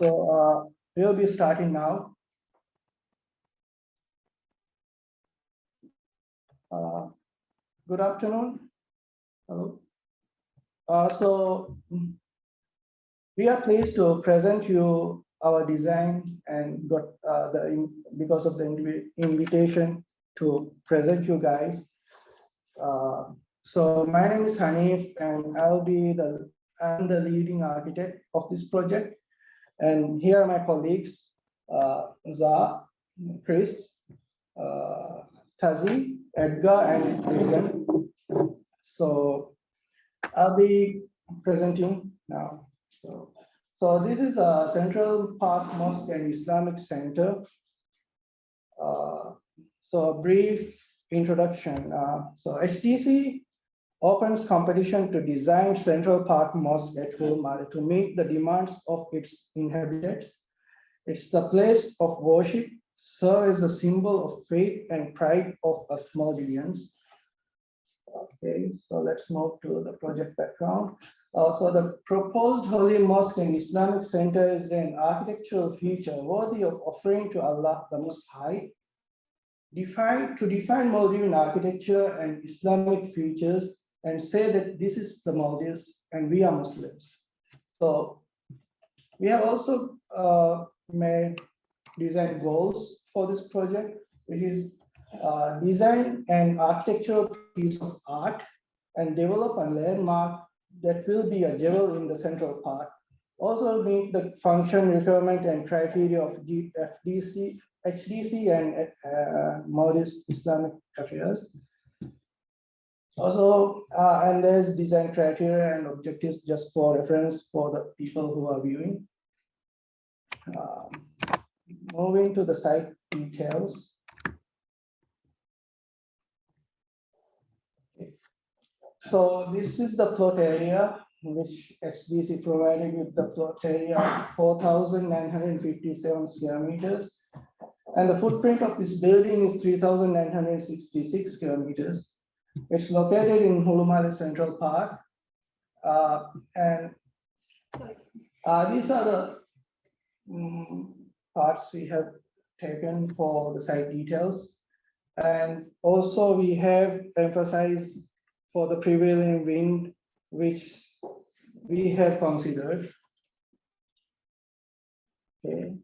So we'll be starting now. Good afternoon. Hello. So we are pleased to present you our design and got because of the invitation to present you guys. So my name is Hanif, and I'm the leading architect of this project. And here are my colleagues, Za, Chris, Tazi, Edgar, and Regan. So I'll be presenting now. So this is a Central Park Mosque and Islamic Center. So a brief introduction. So HTC opens competition to design Central Park Mosque at Hulumale to meet the demands of its inhabitants. It's the place of worship, serve as a symbol of faith and pride of us Maldivians. Okay, so let's move to the project background. So the proposed Holy Mosque and Islamic Center is an architectural feature worthy of offering to Allah the Most High. To define Maldivian architecture and Islamic features and say that this is the Maldives and we are Muslims. So we have also made design goals for this project, which is design an architectural piece of art and develop a landmark that will be a jewel in the Central Park. Also meet the function, requirement, and criteria of HDC and Maldives Islamic Affairs. Also, and there's design criteria and objectives just for reference for the people who are viewing. Moving to the site details. Okay. So this is the plot area, which HDC provided with the plot area of 4,957 square meters. And the footprint of this building is 3,966 square meters. It's located in Hulumale Central Park. And these are the parts we have taken for the site details. And also we have emphasized for the prevailing wind, which we have considered. Okay,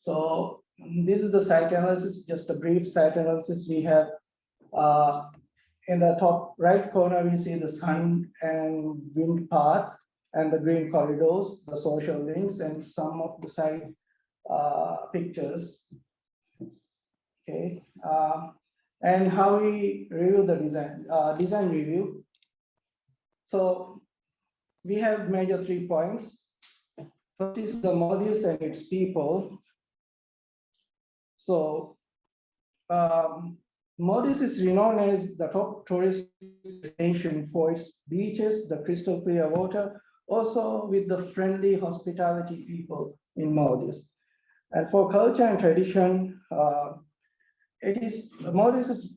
so this is the site analysis, just a brief site analysis. We have in the top right corner, we see the sun and wind path and the green corridors, the social links, and some of the site pictures. Okay, and how we review the design review. So we have major 3 points. First is the Maldives and its people. So Maldives is renowned as the top tourist destination for its beaches, the crystal clear water, also with the friendly hospitality people in Maldives. And for culture and tradition, Maldives is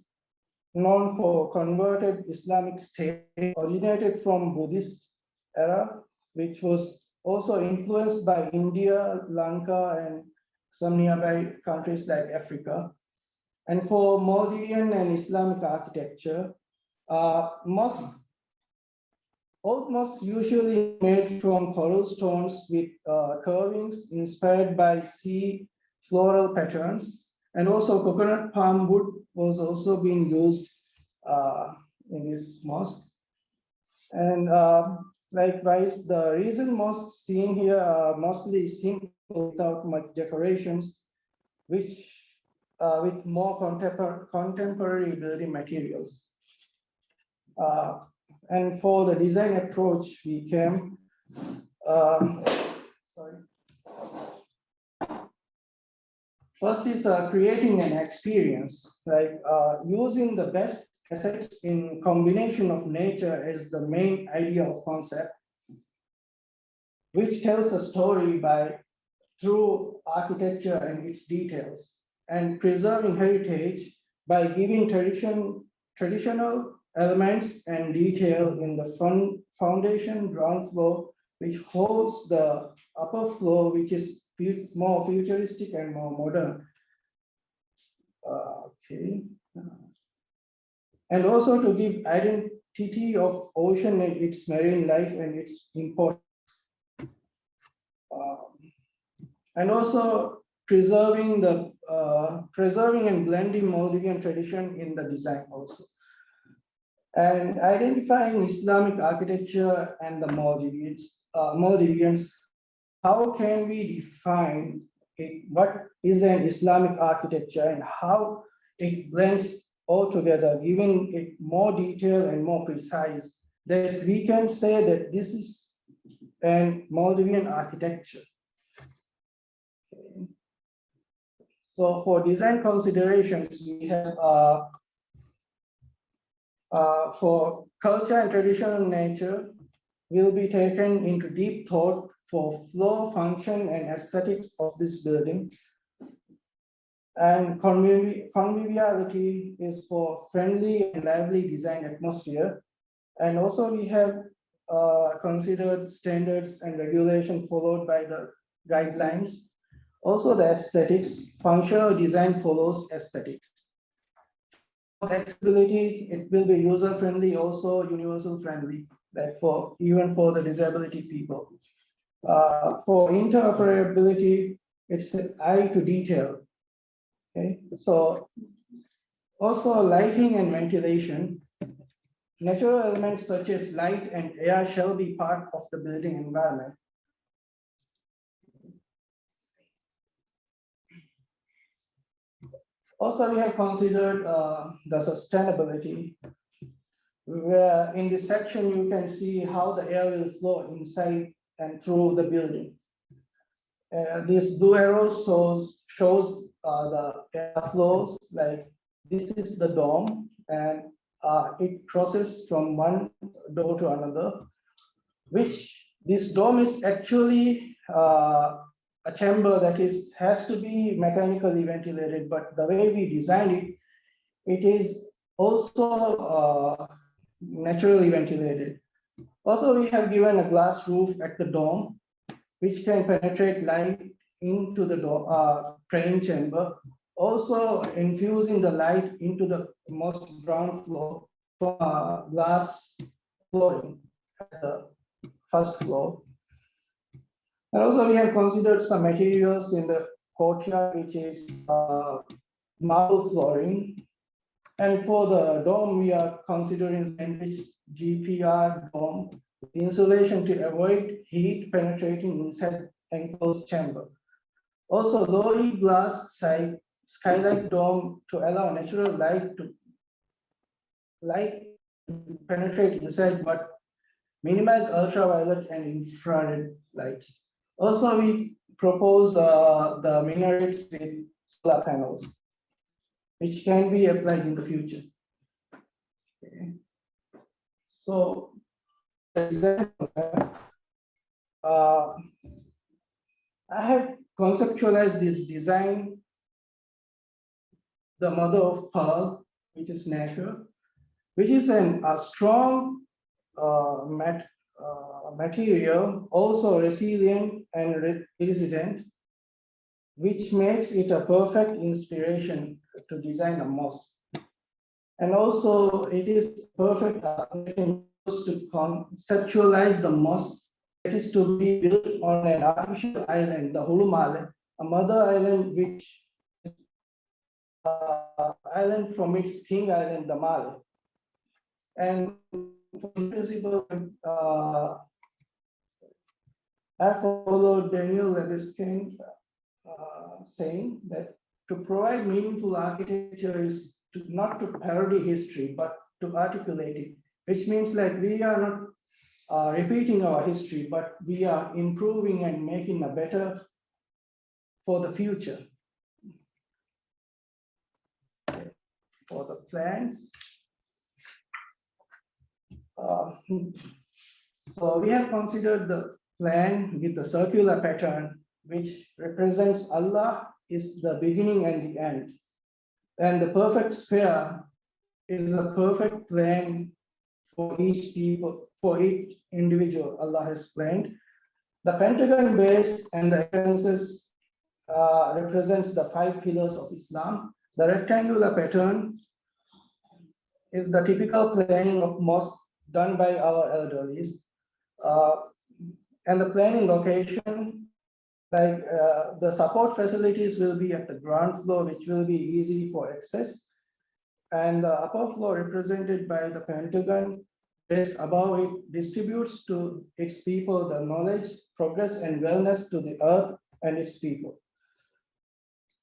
known for converted Islamic state originated from Buddhist era, which was also influenced by India, Lanka, and some nearby countries like Africa. And for Maldivian and Islamic architecture, old mosques usually made from coral stones with carvings inspired by sea floral patterns. And also coconut palm wood was also being used in this mosque. And likewise, the recent mosques seen here are mostly simple without much decorations, which with more contemporary building materials. And for the design approach, we came, First is creating an experience, like using the best assets in combination of nature as the main idea of concept, which tells a story through architecture and its details, and preserving heritage by giving traditional elements and detail in the foundation, ground floor, which holds the upper floor, which is more futuristic and more modern. Okay. And also to give identity of ocean and its marine life and its importance. And also preserving and blending Maldivian tradition in the design also. And identifying Islamic architecture and the Maldivians, how can we define what is an Islamic architecture and how it blends all together, giving it more detail and more precise, that we can say that this is an Maldivian architecture. Okay. So for design considerations, we have for culture and traditional nature will be taken into deep thought for flow, function, and aesthetics of this building. And conviviality is for friendly and lively design atmosphere. And also we have considered standards and regulation followed by the guidelines. Also the aesthetics, functional design follows aesthetics. For accessibility, it will be user-friendly, also universal-friendly, like even for the disability people. For interoperability, it's an eye to detail. Okay, so also lighting and ventilation. Natural elements such as light and air shall be part of the building environment. Also, we have considered the sustainability, where in this section you can see how the air will flow inside and through the building. This blue arrow shows the air flows, like this is the dome, and it crosses from one door to another, which this dome is actually a chamber that has to be mechanically ventilated, but the way we designed it, it is also naturally ventilated. Also, we have given a glass roof at the dome, which can penetrate light into the training chamber, also infusing the light into the most ground floor from glass flooring at the first floor. And also we have considered some materials in the courtyard, which is marble flooring. And for the dome, we are considering sandwich GPR dome insulation to avoid heat penetrating inside enclosed chamber. Also low glass skylight dome to allow natural light to penetrate inside, but minimize ultraviolet and infrared lights. Also, we propose the minarets with solar panels, which can be applied in the future. Okay. So, I have conceptualized this design, the mother of pearl, which is nature, which is a strong material, also resilient and resilient, which makes it a perfect inspiration to design a mosque. And also it is perfect to conceptualize the mosque. It is to be built on an artificial island, the Hulum Island, a mother island which is island from its king island, the Male. And for principle, I follow Daniel Leveskin saying that to provide meaningful architecture is not to parody history, but to articulate it, which means like we are not repeating our history, but we are improving and making a better for the future. For the plans. So we have considered the plan with the circular pattern, which represents Allah is the beginning and the end. And the perfect sphere is a perfect plan for each people, for each individual Allah has planned. The pentagon base and the entrances represents the 5 pillars of Islam. The rectangular pattern is the typical planning of mosque done by our elderlies. And the planning location, like the support facilities will be at the ground floor, which will be easy for access. And the upper floor represented by the pentagon base above it distributes to its people the knowledge, progress, and wellness to the earth and its people.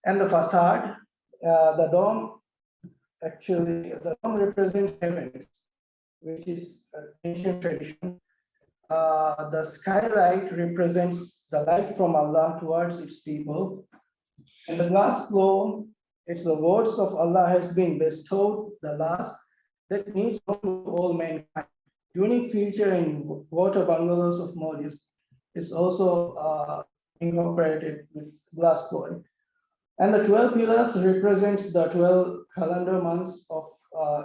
And the facade, the dome, actually, the dome represents heavens, which is an ancient tradition. The skylight represents the light from Allah towards its people. And the glass floor, it's the words of Allah has been bestowed, the last, that means all mankind. Unique feature in water bungalows of Maldives is also incorporated with glass flooring. And the 12 pillars represents the 12 calendar months of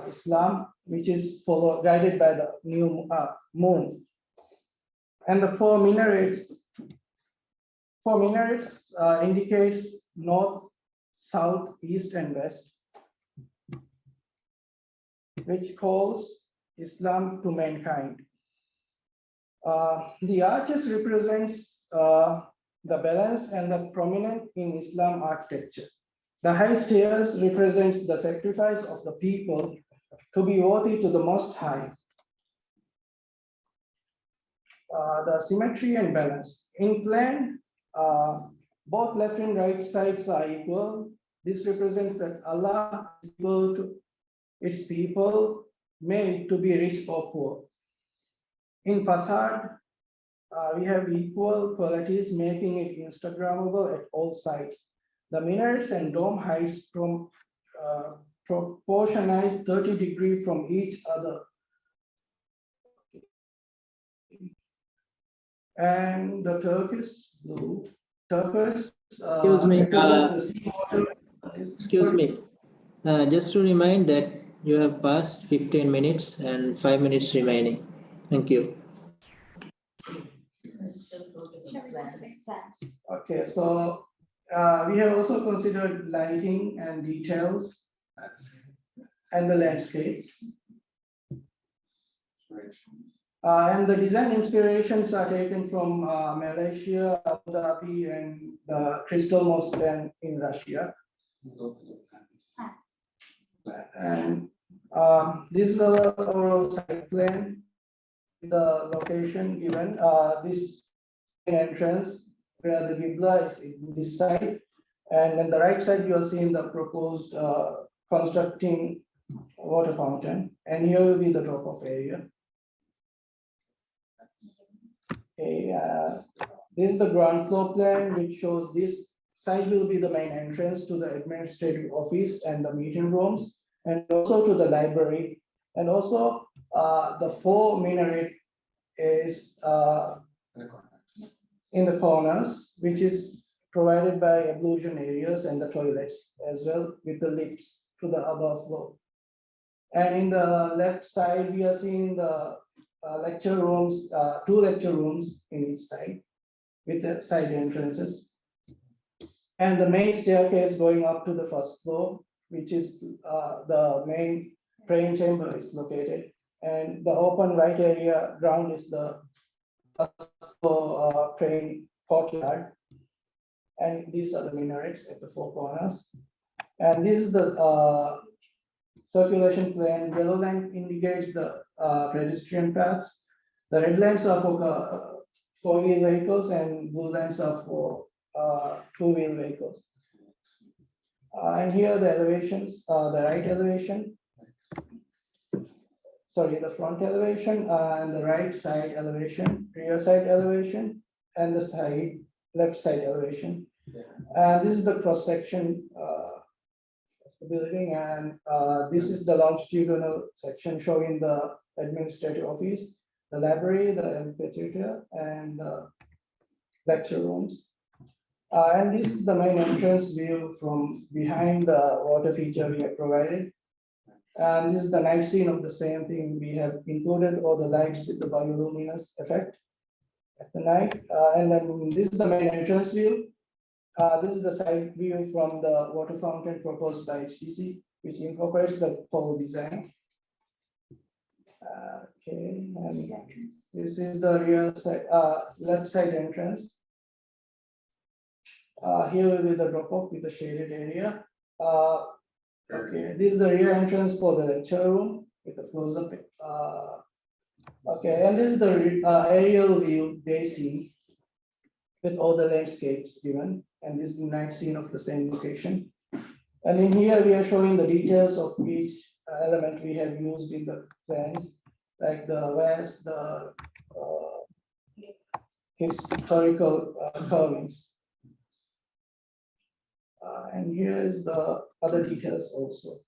Islam, which is guided by the new moon. And the four minarets indicates north, south, east, and west, which calls Islam to mankind. The arches represents the balance and the prominent in Islam architecture. The high stairs represents the sacrifice of the people to be worthy to the Most High. The symmetry and balance. In plan, both left and right sides are equal. This represents that Allah is equal to its people, made to be rich or poor. In facade, we have equal qualities, making it Instagrammable at all sides. The minarets and dome heights proportionize 30 degrees from each other. And the turquoise blue, excuse me, excuse me. Just to remind that you have passed 15 minutes and 5 minutes remaining. Thank you. Okay, so we have also considered lighting and details and the landscapes. And the design inspirations are taken from Malaysia, Abu Dhabi, and the Crystal Mosque in Russia. And this is our overall site plan. The location given, this entrance where the Qibla is in this side, and on the right side you are seeing the proposed constructing water fountain, and here will be the drop-off area. Okay, this is the ground floor plan, which shows this side will be the main entrance to the administrative office and the meeting rooms, and also to the library, and also the 4 minaret is in the corners, which is provided by ablution areas and the toilets as well, with the lifts to the above floor. And in the left side, we are seeing the lecture rooms, 2 lecture rooms in each side with the side entrances. And the main staircase going up to the first floor, which is the main praying chamber is located. And the open right area ground is the first floor praying courtyard. And these are the minarets at the 4 corners. And this is the circulation plan. Yellow line indicates the pedestrian paths. The red lines are for 4-wheel vehicles, and blue lines are for 2-wheel vehicles. And here are the elevations, the right elevation, sorry, the front elevation, and the right side elevation, rear side elevation, and the left side elevation. And this is the cross section of the building, and this is the longitudinal section showing the administrative office, the library, the amphitheater, and the lecture rooms. And this is the main entrance view from behind the water feature we have provided. And this is the night scene of the same thing. We have included all the lights with the bioluminescence effect. at the night. And then this is the main entrance view. This is the side view from the water fountain proposed by HTC, which incorporates the pole design. Okay, and this is the rear side, left side entrance. Here will be the drop off with the shaded area. Okay, this is the rear entrance for the lecture room with the close up. Okay, and this is the aerial view day scene with all the landscapes given, and this is the night scene of the same location. And in here we are showing the details of each element we have used in the plans, like the west, the historical carvings. And here is the other details also.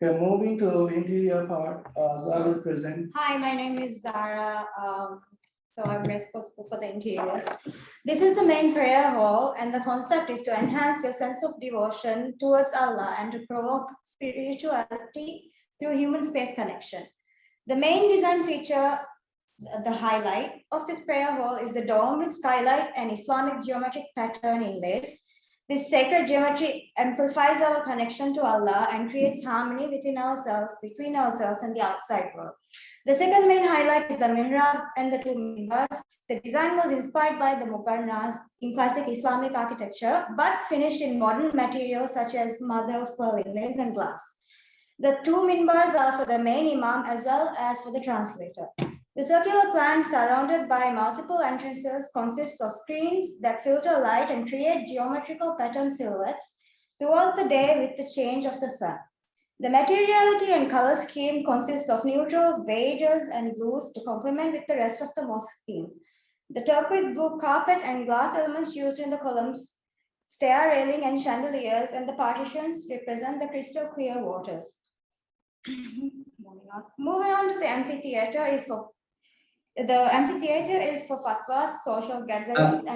Okay, moving to interior part, Zara will present. Hi, my name is Zara. So I'm responsible for the interiors. This is the main prayer hall, and the concept is to enhance your sense of devotion towards Allah and to provoke spirituality through human space connection. The main design feature, the highlight of this prayer hall, is the dome with skylight and Islamic geometric pattern inlays. This sacred geometry amplifies our connection to Allah and creates harmony within ourselves, between ourselves and the outside world. The second main highlight is the mihrab and the two minbars. The design was inspired by the muqarnas in classic Islamic architecture, but finished in modern materials such as mother of pearl inlays and glass. The two minbars are for the main imam as well as for the translator. The circular plan, surrounded by multiple entrances, consists of screens that filter light and create geometrical pattern silhouettes throughout the day with the change of the sun. The materiality and color scheme consists of neutrals, beiges, and blues to complement with the rest of the mosque theme. The turquoise blue carpet and glass elements used in the columns, stair railing and chandeliers, and the partitions represent the crystal clear waters. Moving on to the amphitheater is for fatwas, social gatherings, and